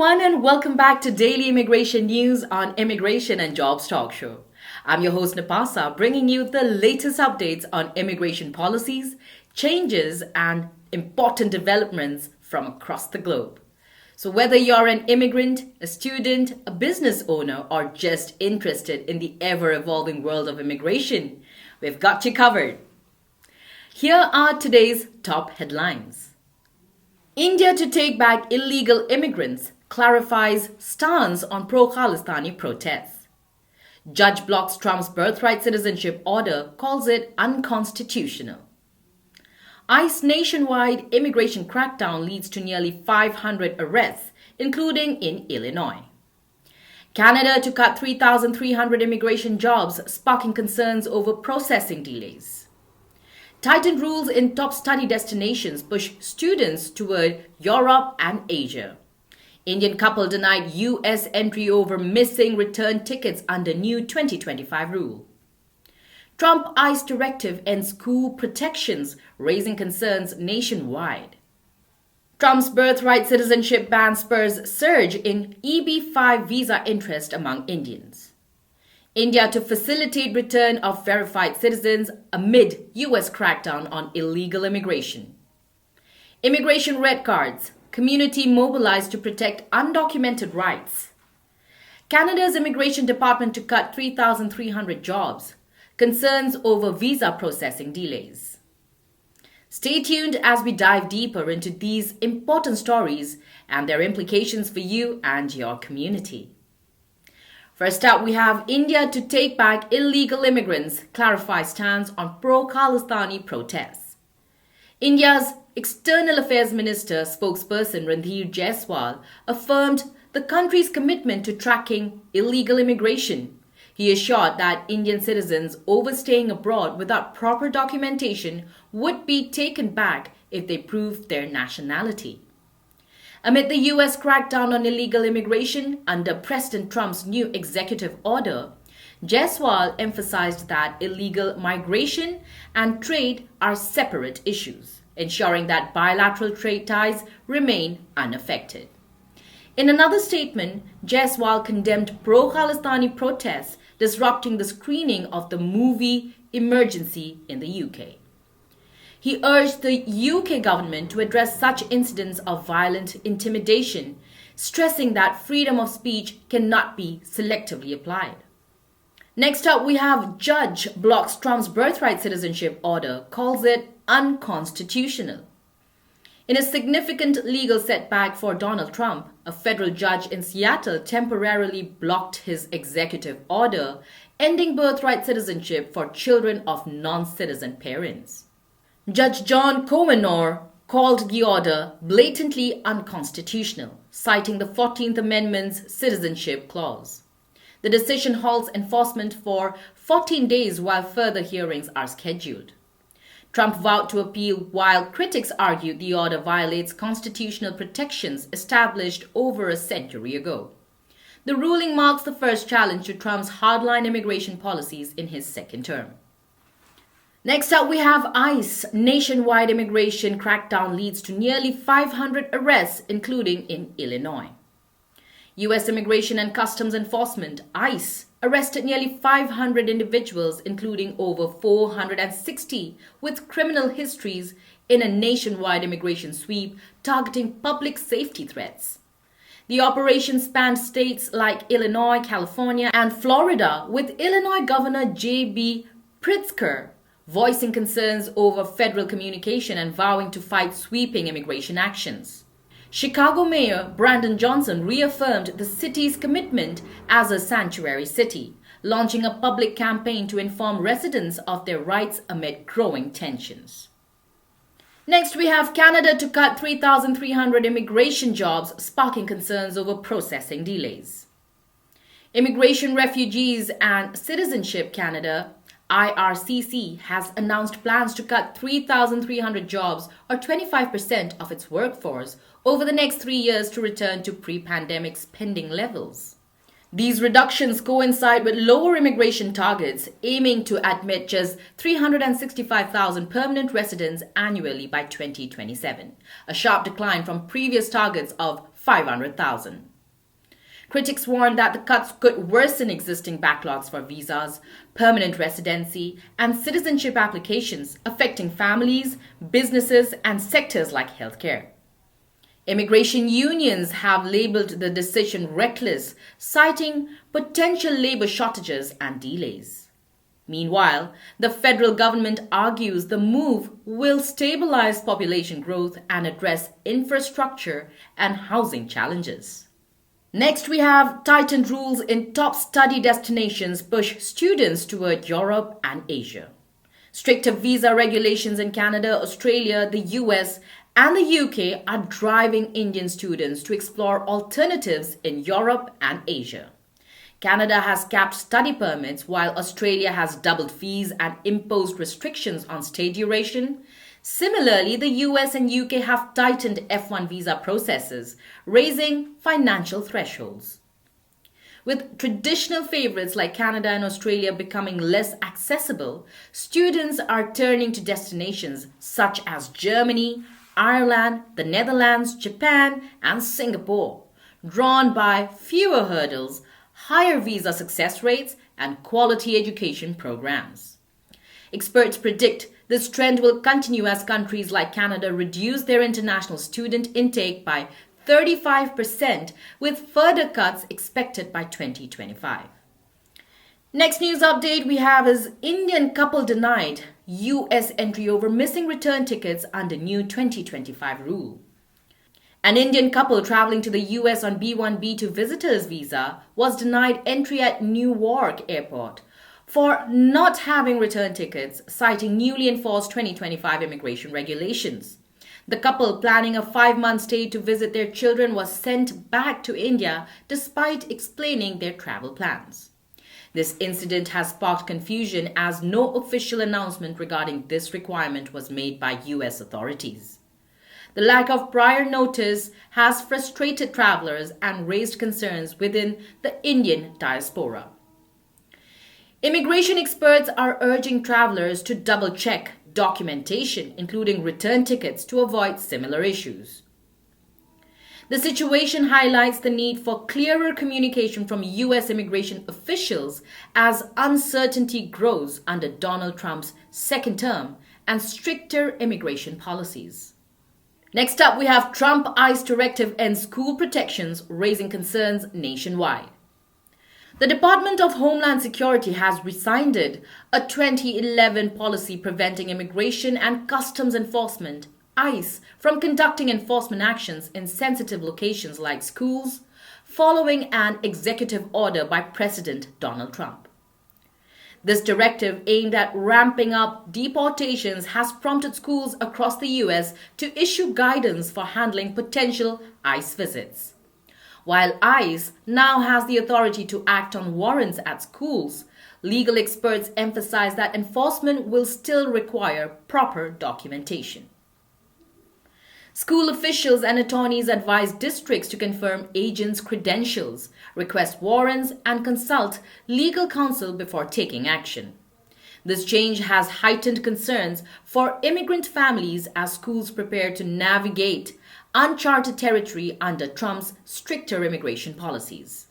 everyone, and welcome back to Daily Immigration News on Immigration and Jobs Talk Show. I'm your host Nipasa, bringing you the latest updates on immigration policies, changes, and important developments from across the globe. So whether you're an immigrant, a student, a business owner, or just interested in the ever-evolving world of immigration, we've got you covered. Here are today's top headlines. India to take back illegal immigrants, clarifies stance on pro-Khalistani protests. Judge blocks Trump's birthright citizenship order, calls it unconstitutional. ICE nationwide immigration crackdown leads to nearly 500 arrests, including in Illinois. Canada to cut 3,300 immigration jobs, sparking concerns over processing delays. Tightened rules in top study destinations push students toward Europe and Asia. Indian couple denied U.S. entry over missing return tickets under new 2025 rule. Trump ICE directive ends school protections, raising concerns nationwide. Trump's birthright citizenship ban spurs surge in EB-5 visa interest among Indians. India to facilitate return of verified citizens amid U.S. crackdown on illegal immigration. Immigration red cards. Community mobilized to protect undocumented rights. Canada's immigration department to cut 3,300 jobs. Concerns over visa processing delays. Stay tuned as we dive deeper into these important stories and their implications for you and your community. First up, we have India to take back illegal immigrants, clarifies stance on pro-Khalistani protests. India's External Affairs Minister spokesperson Randhir Jaiswal affirmed the country's commitment to tracking illegal immigration. He assured that Indian citizens overstaying abroad without proper documentation would be taken back if they proved their nationality. Amid the U.S. crackdown on illegal immigration under President Trump's new executive order, Jaiswal emphasized that illegal migration and trade are separate issues, ensuring that bilateral trade ties remain unaffected. In another statement, Jaiswal condemned pro-Khalistani protests disrupting the screening of the movie Emergency in the UK. He urged the UK government to address such incidents of violent intimidation, stressing that freedom of speech cannot be selectively applied. Next up, we have Judge blocks Trump's birthright citizenship order, calls it unconstitutional. In a significant legal setback for Donald Trump, a federal judge in Seattle temporarily blocked his executive order, ending birthright citizenship for children of non-citizen parents. Judge John Cohenor called the order blatantly unconstitutional, citing the 14th Amendment's citizenship clause. The decision halts enforcement for 14 days while further hearings are scheduled. Trump vowed to appeal while critics argued the order violates constitutional protections established over a century ago. The ruling marks the first challenge to Trump's hardline immigration policies in his second term. Next up, we have ICE. Nationwide immigration crackdown leads to nearly 500 arrests, including in Illinois. U.S. Immigration and Customs Enforcement, ICE, arrested nearly 500 individuals, including over 460 with criminal histories in a nationwide immigration sweep targeting public safety threats. The operation spanned states like Illinois, California, and Florida, with Illinois Governor J.B. Pritzker voicing concerns over federal communication and vowing to fight sweeping immigration actions. Chicago Mayor Brandon Johnson reaffirmed the city's commitment as a sanctuary city, launching a public campaign to inform residents of their rights amid growing tensions. Next, we have Canada to cut 3,300 immigration jobs, sparking concerns over processing delays. Immigration, Refugees and Citizenship Canada IRCC has announced plans to cut 3,300 jobs, or 25% of its workforce, over the next 3 years to return to pre-pandemic spending levels. These reductions coincide with lower immigration targets, aiming to admit just 365,000 permanent residents annually by 2027, a sharp decline from previous targets of 500,000. Critics warn that the cuts could worsen existing backlogs for visas, permanent residency, and citizenship applications, affecting families, businesses, and sectors like healthcare. Immigration unions have labeled the decision reckless, citing potential labor shortages and delays. Meanwhile, the federal government argues the move will stabilize population growth and address infrastructure and housing challenges. Next, we have tightened rules in top study destinations push students toward Europe and Asia. Stricter visa regulations in Canada, Australia, the US, and the UK are driving Indian students to explore alternatives in Europe and Asia. Canada has capped study permits, while Australia has doubled fees and imposed restrictions on stay duration. Similarly, the US and UK have tightened F1 visa processes, raising financial thresholds. With traditional favorites like Canada and Australia becoming less accessible, students are turning to destinations such as Germany, Ireland, the Netherlands, Japan, and Singapore, drawn by fewer hurdles, higher visa success rates, and quality education programs. Experts predict this trend will continue as countries like Canada reduce their international student intake by 35%, with further cuts expected by 2025. Next news update we have is Indian couple denied US entry over missing return tickets under new 2025 rule. An Indian couple traveling to the US on B1B2 visitors visa was denied entry at Newark Airport for not having return tickets, citing newly enforced 2025 immigration regulations. The couple, planning a 5-month stay to visit their children, was sent back to India despite explaining their travel plans. This incident has sparked confusion as no official announcement regarding this requirement was made by US authorities. The lack of prior notice has frustrated travelers and raised concerns within the Indian diaspora. Immigration experts are urging travelers to double-check documentation, including return tickets, to avoid similar issues. The situation highlights the need for clearer communication from US immigration officials as uncertainty grows under Donald Trump's second term and stricter immigration policies. Next up, we have Trump ICE directive ends school protections, raising concerns nationwide. The Department of Homeland Security has rescinded a 2011 policy preventing Immigration and Customs Enforcement, ICE, from conducting enforcement actions in sensitive locations like schools, following an executive order by President Donald Trump. This directive, aimed at ramping up deportations, has prompted schools across the US to issue guidance for handling potential ICE visits. While ICE now has the authority to act on warrants at schools, legal experts emphasize that enforcement will still require proper documentation. School officials and attorneys advise districts to confirm agents' credentials, request warrants, and consult legal counsel before taking action. This change has heightened concerns for immigrant families as schools prepare to navigate uncharted territory under Trump's stricter immigration policies.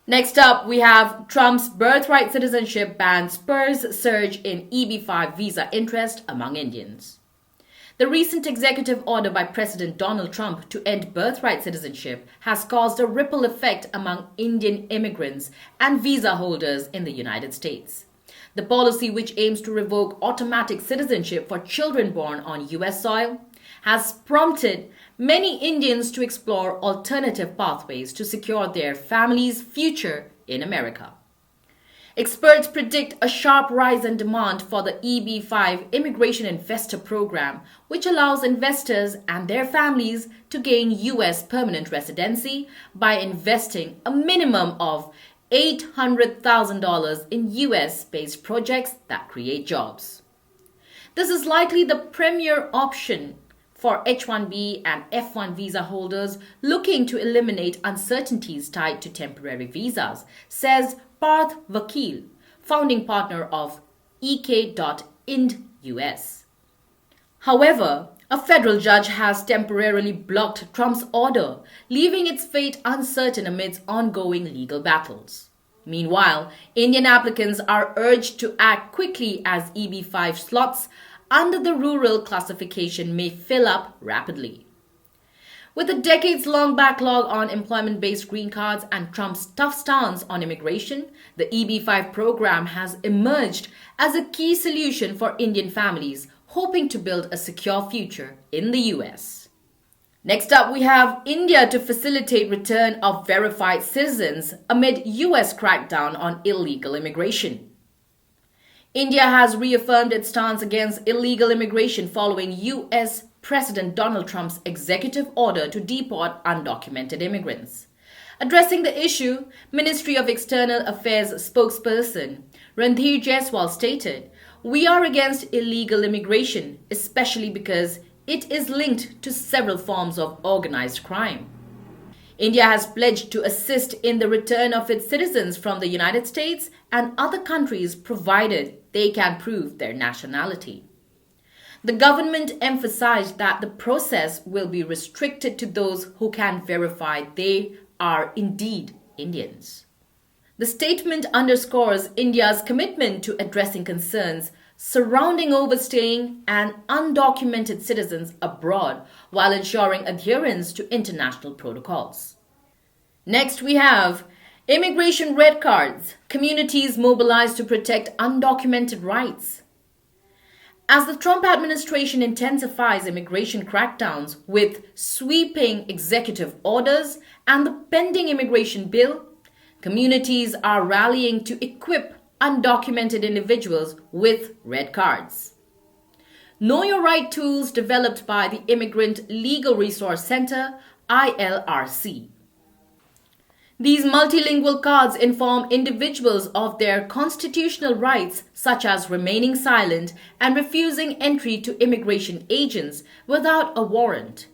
Next up, we have Trump's birthright citizenship ban spurs surge in EB-5 visa interest among Indians. The recent executive order by President Donald Trump to end birthright citizenship has caused a ripple effect among Indian immigrants and visa holders in the United States. The policy, which aims to revoke automatic citizenship for children born on US soil, has prompted many Indians to explore alternative pathways to secure their family's future in America. Experts predict a sharp rise in demand for the EB-5 Immigration Investor Program, which allows investors and their families to gain U.S. permanent residency by investing a minimum of $800,000 in U.S.-based projects that create jobs. This is likely the premier option for H-1B and F-1 visa holders looking to eliminate uncertainties tied to temporary visas, says Parth Vakil, founding partner of ek.ind US. However, A federal judge has temporarily blocked Trump's order, leaving its fate uncertain amidst ongoing legal battles. Meanwhile, Indian applicants are urged to act quickly as EB-5 slots under the rural classification may fill up rapidly. With a decades-long backlog on employment-based green cards and Trump's tough stance on immigration, the EB-5 program has emerged as a key solution for Indian families hoping to build a secure future in the US. Next up, we have India to facilitate return of verified citizens amid US crackdown on illegal immigration. India has reaffirmed its stance against illegal immigration following US President Donald Trump's executive order to deport undocumented immigrants. Addressing the issue, Ministry of External Affairs spokesperson Randhir Jaiswal stated, "We are against illegal immigration, especially because it is linked to several forms of organized crime." India has pledged to assist in the return of its citizens from the United States and other countries provided they can prove their nationality. The government emphasized that the process will be restricted to those who can verify they are indeed Indians. The statement underscores India's commitment to addressing concerns surrounding overstaying and undocumented citizens abroad while ensuring adherence to international protocols. Next, we have immigration red cards, communities mobilized to protect undocumented rights. As the Trump administration intensifies immigration crackdowns with sweeping executive orders and the pending immigration bill, communities are rallying to equip undocumented individuals with red cards. Know Your Right tools developed by the Immigrant Legal Resource Center, ILRC. These multilingual cards inform individuals of their constitutional rights, such as remaining silent and refusing entry to immigration agents without a warrant.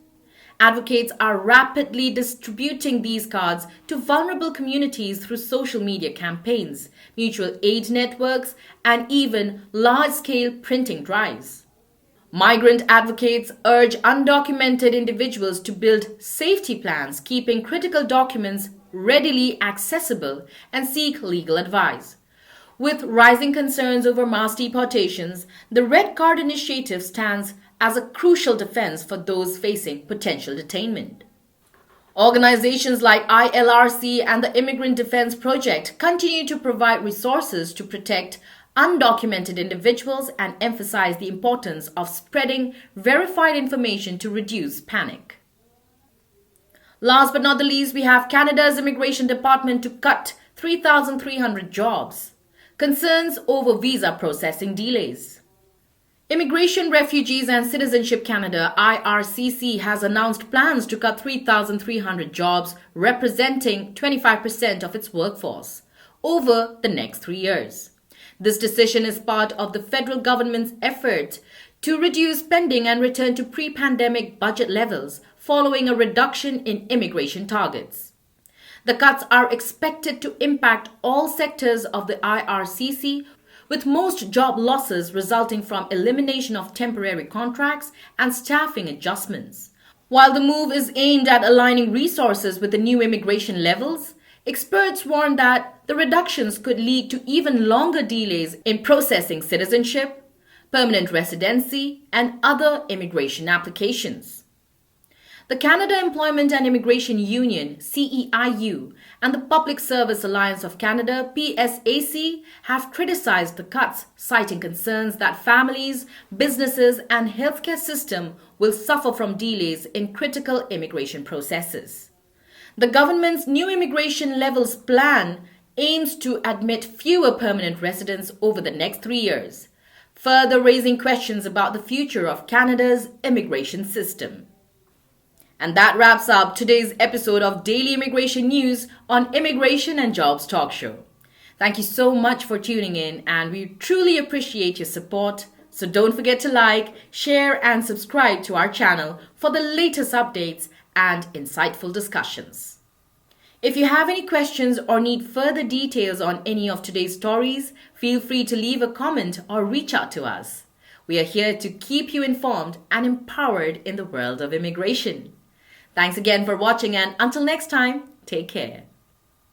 Advocates are rapidly distributing these cards to vulnerable communities through social media campaigns, mutual aid networks, and even large-scale printing drives. Migrant advocates urge undocumented individuals to build safety plans, keeping critical documents readily accessible, and seek legal advice. With rising concerns over mass deportations, the Red Card Initiative stands as a crucial defense for those facing potential detainment. Organizations like ILRC and the Immigrant Defense Project continue to provide resources to protect undocumented individuals and emphasize the importance of spreading verified information to reduce panic. Last but not the least, we have Canada's Immigration Department to cut 3,300 jobs. Concerns over visa processing delays. Immigration, Refugees and Citizenship Canada (IRCC) has announced plans to cut 3,300 jobs, representing 25% of its workforce, over the next 3 years. This decision is part of the federal government's effort to reduce spending and return to pre-pandemic budget levels following a reduction in immigration targets. The cuts are expected to impact all sectors of the IRCC, with most job losses resulting from elimination of temporary contracts and staffing adjustments. While the move is aimed at aligning resources with the new immigration levels, experts warn that the reductions could lead to even longer delays in processing citizenship, permanent residency, and other immigration applications. The Canada Employment and Immigration Union (CEIU) and the Public Service Alliance of Canada (PSAC) have criticized the cuts, citing concerns that families, businesses, and healthcare system will suffer from delays in critical immigration processes. The government's new immigration levels plan aims to admit fewer permanent residents over the next 3 years, further raising questions about the future of Canada's immigration system. And that wraps up today's episode of Daily Immigration News on Immigration and Jobs Talk Show. Thank you so much for tuning in, and we truly appreciate your support. So don't forget to like, share, and subscribe to our channel for the latest updates and insightful discussions. If you have any questions or need further details on any of today's stories, feel free to leave a comment or reach out to us. We are here to keep you informed and empowered in the world of immigration. Thanks again for watching, and until next time, take care.